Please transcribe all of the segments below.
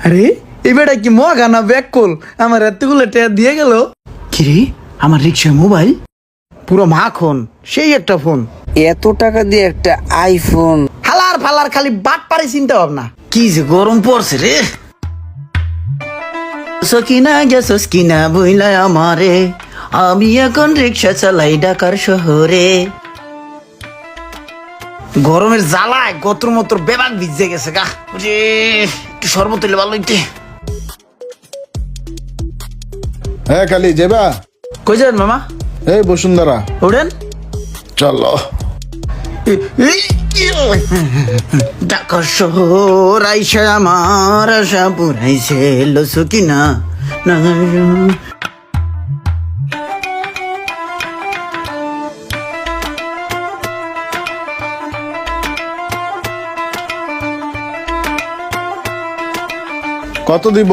আরে এবারে কি মগা না ব্যাক কল আমার এতগুলো টাকা দিয়ে গেল। কিরে আমার রিক্সায় মোবাইল পুরো মাখন, সেই একটা ফোন। এত টাকা দিয়ে একটা আইফোন? হালার ফালার খালি বাট পারে চিন্তা ভাবনা। কি যে গরম পড়ছে রে। সকিনা গেছস কিনা বইলা আমারে, আমি এখন রিক্সা চালাই ঢাকার শহরে। গরমের জ্বালায় গত্র মত্র বেবাক ভিজে গেছে গা রে। একটু শরবত হইলে ভালো হইতে। হ্যাঁ কালি যাবা? কই যান মামা? এই বসুন্ধরা। ওঠেন চলো। ঢাকার শহর আইসা আমার আশা পুরাইছে লসু কিনা না। কত দিব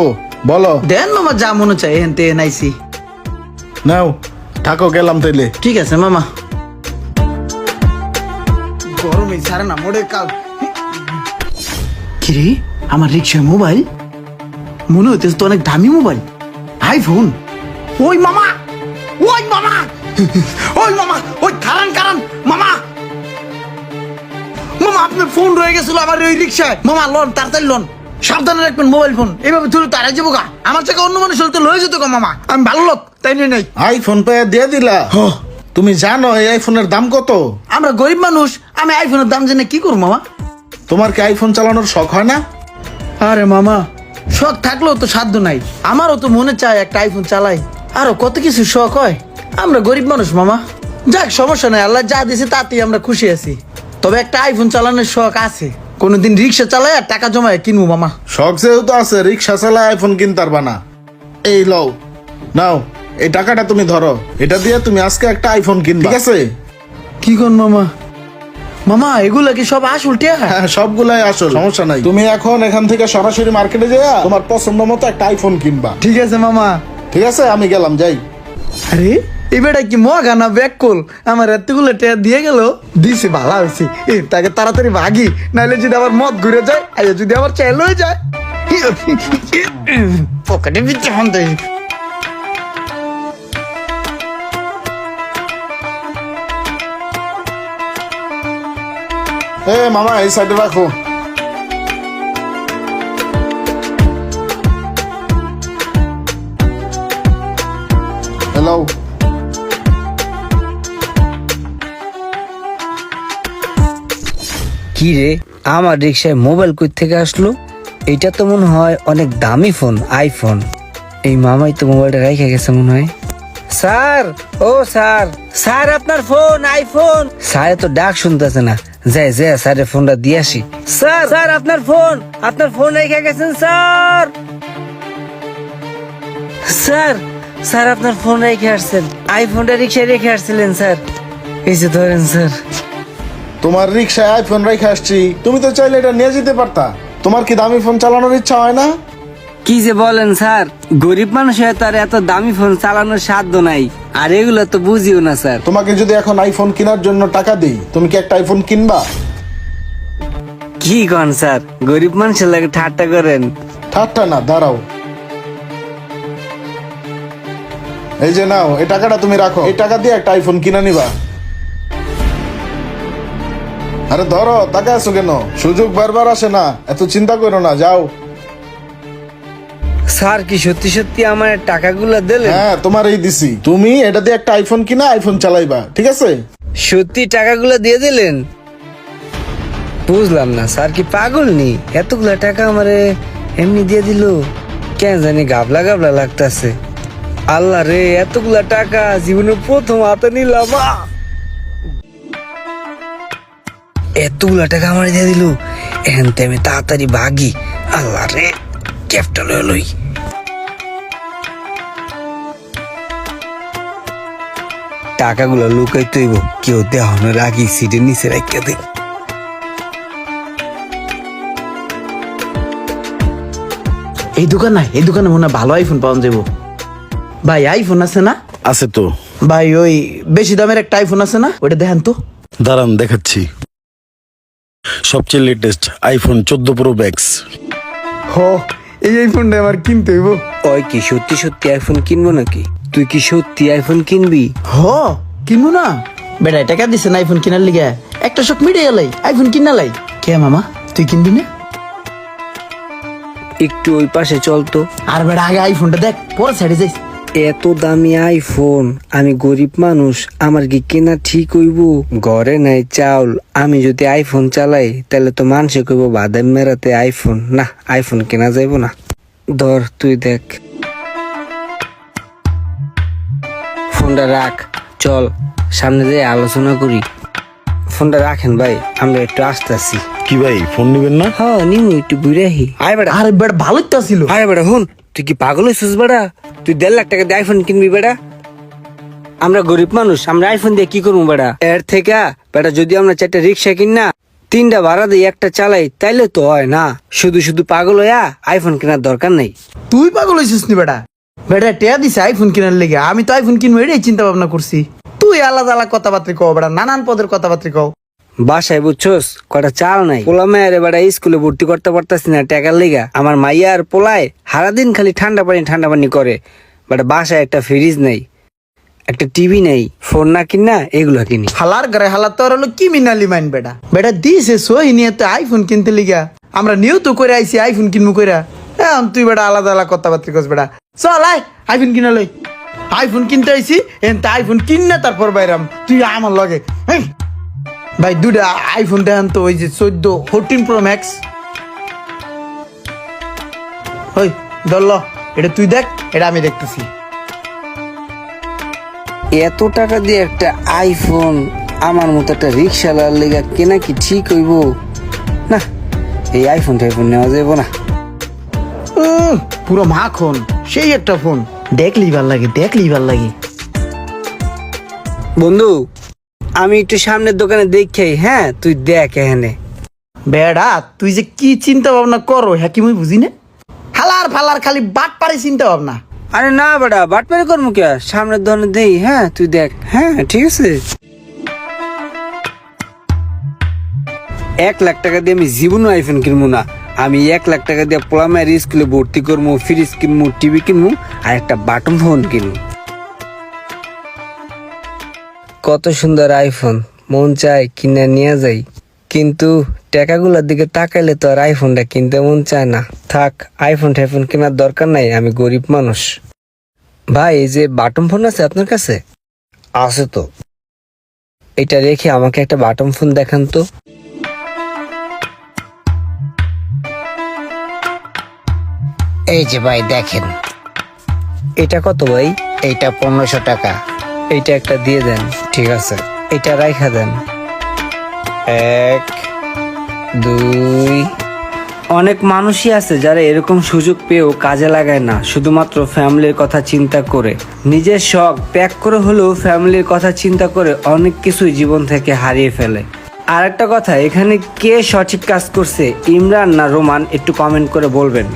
বলো? দেন মামা যা মনে চাই এখান থেকে নাইছি। নাও থাকো, গেলাম তাইলে। ঠিক আছে মামা। গরমে ছাড়ে না মোড়ে কাল। কিরে আমার রিক্সায় মোবাইল মনে হইতেছে তো অনেক দামি মোবাইল, আইফোন। ওই মামা, ওই মামা, ওই মামা, ওই কারণ কারণ মামা, মামা আপনার ফোন রয়ে গেছিল আমার ওই রিক্সায়। মামা লোন তাড়াতাড়ি লোন, সাবধানে রাখবেন মোবাইল ফোন। এইভাবে তুলে তারা যাবো গা। আমার থেকে অন্য মানুষ হলে তো লয়ে যেত গা মামা। আমি ভালো লোক তাই নিয়ে নাই। আইফোন পেয়ে দিয়ে দিলা? তুমি জানো এই আইফোনের দাম কত? আমরা গরিব মানুষ, আমি আইফোনের দাম জেনে কি করবো মামা? তোমার কি আইফোন চালানোর শখ হয় না? আরে মামা শখ থাকলেও তো সাধ্য নাই। আমারও তো মনে চায় একটা আইফোন চালাই, আরো কত কিছু শখ হয়। আমরা গরিব মানুষ মামা। যাক সমস্যা নাই, আল্লাহ যা দিয়েছে তাতেই আমরা খুশি আছি। তবে একটা আইফোন চালানোর শখ আছে, কোনোদিন রিক্সা চালাই আর টাকা জমায় কিনবো মামা। শখ যেহেতু আছে, রিক্সা চালায় আইফোন কিনতে পারবা না। এই লও, নাও এই টাকাটা তুমি ধরো, এটা দিয়ে তুমি আজকে একটা আইফোন কিনবে, ঠিক আছে? কি কোন মামা? মামা এগুলা কি সব আসল টিয়া? হ্যাঁ সবগুলাই আসল, সমস্যা নাই। তুমি এখন এখান থেকে সরাসরি মার্কেটে যাইয়া তোমার পছন্দ মতো একটা আইফোন কিনবা। ঠিক আছে মামা। ঠিক আছে, আমি গেলাম, যাই। আরে এবারে কি মগা না ব্যাক কল আমার এতগুলো টাকা দিয়ে গেল। দিছে ভালো হয়েছে, তাকে তাড়াতাড়ি ভাগি, নাহলে যদি আবার মদ ঘুরে যায়, আইয়া যদি আবার চেল হয়ে যায়। পকেটে বিচ্ছে ফোন দেয়। এ মামা এই সাইডে রাখো। হ্যালো। কি রে, আমার রিক্সায় মোবাইল কই থেকে আসলো? এটা তো মনে হয় অনেক দামি ফোন, আইফোন। এই মামাই তো মোবাইলটা রেখে গেছে মনে হয়। স্যার, ও স্যার, স্যার আপনার ফোন, আইফোন। স্যার তো ডাক শুনতেছে না, যাই যাই স্যারের ফোনটা দিয়ে আসি। স্যার, স্যার আপনার ফোন রেখে গেছেন স্যার। স্যার, স্যার আপনার ফোন রেখে আসছেন, আইফোনটা রিক্সায় রেখে আসছিলেন স্যার। এই যে ধরেন স্যার। তোমার রিক্সায় আইফোন রেখে আসছি, তুমি তো চাইলে এটা নিয়ে যেতে পারতা। তোমার কি দামি ফোন চালানোর ইচ্ছা হয় না? কি যে বলেন স্যার, গরিব মানুষ হয়ে তার এত দামি ফোন চালানোর সাধ্য নাই, আর এগুলো তো বুঝিও না স্যার। তোমাকে যদি এখন আইফোন কেনার জন্য টাকা দিই, তুমি কি একটা আইফোন কিনবা? কি কন স্যার, গরিব মানুষের লাগে ঠাট্টা করেন? ঠাট্টা না, দাঁড়াও। এই যে নাও, এই টাকাটা তুমি রাখো, এই টাকা দিয়ে একটা আইফোন কিনে নিবা। আরে ধরো, টাকা আছো কেন? সুযোগ বারবার আসে না, এত চিন্তা করো না, যাও। স্যার কি সত্যি সত্যি আমার টাকাগুলো দিলেন? হ্যাঁ তোমার এই দিছি, তুমি এটা দিয়ে একটা আইফোন কিনা আইফোন চালাইবা, ঠিক আছে? সত্যি টাকাগুলো দিয়ে দিলেন? বুঝলাম না, স্যার কি পাগল নি? এতগুলা টাকা আমারে এমনি দিয়ে দিল, কেন জানি গাবলা গাবলা লাগতাছে। আল্লাহ রে, এতগুলা টাকা জীবনে প্রথম হাতে নিলাম। এতগুলা টাকা আমার দিয়ে দিল, এখন তো আমি তাড়াতাড়ি ভাগি। আল্লাহ রে, ক্যাপটা লই। টাকাগুলো লুকাই তৈব, কেউ দেওয়ানোর আগে সিটের নিচে রাখিয়া দে। এই দোকান না, এই দোকানে মনে হয় ভালো আইফোন পাওয়া যাবো। ভাই আইফোন আছে না? আছে তো ভাই ওই বেশি দামের একটা আইফোন আছে না, ওটা দেখেন তো। দাঁড়ান দেখাচ্ছি। সবচেয়ে লেটেস্ট আইফোন 14 প্রো ম্যাক্স। হো এই ফোনটা আমার কিনতে হইব। ওই কি সত্যি সত্যি আইফোন কিনবো নাকি? তুই কি সত্যি আইফোন কিনবি? হ কিনবো না বেটা, টাকা দিছে না আইফোন কিনার লিগে, একটা শখ মিটে গেলাই আইফোন কিনালাই। কে মামা তুই কিনবি না? একটু ওই পাশে চল তো। আর বেটা আগে আইফোনটা দেখ, পরে সাইডে যাইস। এত দামি আইফোন, আমি গরিব মানুষ, আমার কি কেনা ঠিক হইব? ঘরে নাই চাউল, আমি যদি আইফোন চালাই তাহলে তো মানুষে কইব বাদাম মেরাতে আইফোন। না, আইফোন কেনা যাইব না। ধর তুই দেখ, ফোনটা রাখ, চল সামনে যেয়ে আলোচনা করি। ফোনটা রাখেন ভাই, আমরা একটু আসতেছি। কি ভাই ফোন নিবেন না? হ্যাঁ নিমু, একটু ঘুরে আহি। আয় বেটা, আরে বেটা ভালোই তো ছিল। আরে বেটা হুন, তুই কি পাগল হয়েছিস বেটা? তুই 1.5 লাখ টাকা দিয়ে আইফোন কিনবি বেটা? আমরা গরিব মানুষ, আমরা আইফোন দিয়ে কি করবো বেটা? এর থেকে বেটা যদি আমরা 4টা রিক্সা কিন না, 3টা ভাড়া দিয়ে একটা চালাই, তাইলে তো হয় না। শুধু শুধু পাগল হইয়া আইফোন কেনার দরকার নাই। তুই পাগল হয়েছিস নি বেটা? বেটা টেয়া দিছে আইফোন কিনার লেগে, আমি তো আইফোন কিনবো এটাই চিন্তা ভাবনা করছি। তুই আলাদা আলাদা কথাবার্তা কও বেটা, নানান পদের কথাবার্তা কও। বাসায় বুঝছোস কটা চাল নাই, পোলা মেয়ের বেটা স্কুলে ভর্তি করতে পারতাছি না টাকার লেগা। আমার মাইয়া আর পোলায় সারাদিন খালি ঠান্ডা পানি করে। বাট বাসায় একটা ফ্রিজ নেই, একটা টিভি নেই, ফোন না কিনা এগুলো কিনি। হালার ঘরে হালার তোর হলো কি মিনালি মাইন বেটা। বেটা দিছে সহি নিয়ে তো আইফোন কিনতে লিগা, আমরা নিয়েও তো করে আইছি আইফোন কিনবো কইরা। এখন তুই বেটা আলাদা আলাদা কথাবার্তা কস বেটা। চল আয় আইফোন কিনা লই। আইফোন কিনতে আইছি, এনতে আইফোন কিন না তারপর বাইরাম তুই আমার লগে। হেই, ভাই দুটা আইফোন দেখান তো, ওই যে 14 Pro Max। ওই ধরল, এটা তুই দেখ, এটা আমি দেখতেছি। এত টাকা দিয়ে একটা আইফোন আমার মতো একটা রিক্সাওয়ালার লেগা কেনা কি ঠিক হইব? না, এই আইফোন টাইফোন নেওয়া যাইব না। পুরো মাখন, সেই একটা ফোন, দেখলেই ভাল লাগে, দেখলেই ভাল লাগে। বন্ধু, আমি একটু সামনের দোকানে দেখি। হ্যাঁ তুই দেখ এখানে। বেড়া তুই যে কি চিন্তা ভাবনা করো হ্যাঁ কি মুই বুঝি না। হালার ফালার খালি বাট পারে চিন্তা ভাবনা। আরে না বেটা, বাটপারি করবো কে? সামনের দোকানে দেই। হ্যাঁ তুই দেখ। হ্যাঁ ঠিক আছে। 1 লাখ টাকা দিয়ে আমি জীবনও আইফোন কিনবো না। আমি 1 লাখ টাকা দিয়ে পোলামের স্কুলে ভর্তি করবো, ফ্রিজ কিনবো, টিভি কিনবো, আর একটা বাটন ফোন কিনবো। কত সুন্দর আইফোন, মন চায় কিনে নিয়ে যাই, কিন্তু টাকাগুলোর দিকে তাকাইলে তো আর আইফোনটা কিনতে মন চায় না। থাক, আইফোন টাইফোন কেনার দরকার নাই, আমি গরিব মানুষ। ভাই এই যে বাটন ফোন আছে আপনার কাছে? আছে তো। এটা রেখে আমাকে একটা বাটন ফোন দেখান তো। এই যে ভাই দেখেন, এটা কত ভাই? এইটা 1500 টাকা। এইটা একটা দিয়ে দেন। ঠিক আছে, এটা রাইখা দেন। 1 2। অনেক মানুষই আছে যারা এরকম সুযোগ পেয়েও কাজে লাগায় না, শুধুমাত্র ফ্যামিলির কথা চিন্তা করে। নিজের শখ ত্যাগ করে হলেও ফ্যামিলির কথা চিন্তা করে অনেক কিছুই জীবন থেকে হারিয়ে ফেলে। আর একটা কথা, এখানে কে সঠিক কাজ করছে, ইমরান না রোমান, একটু কমেন্ট করে বলবেন।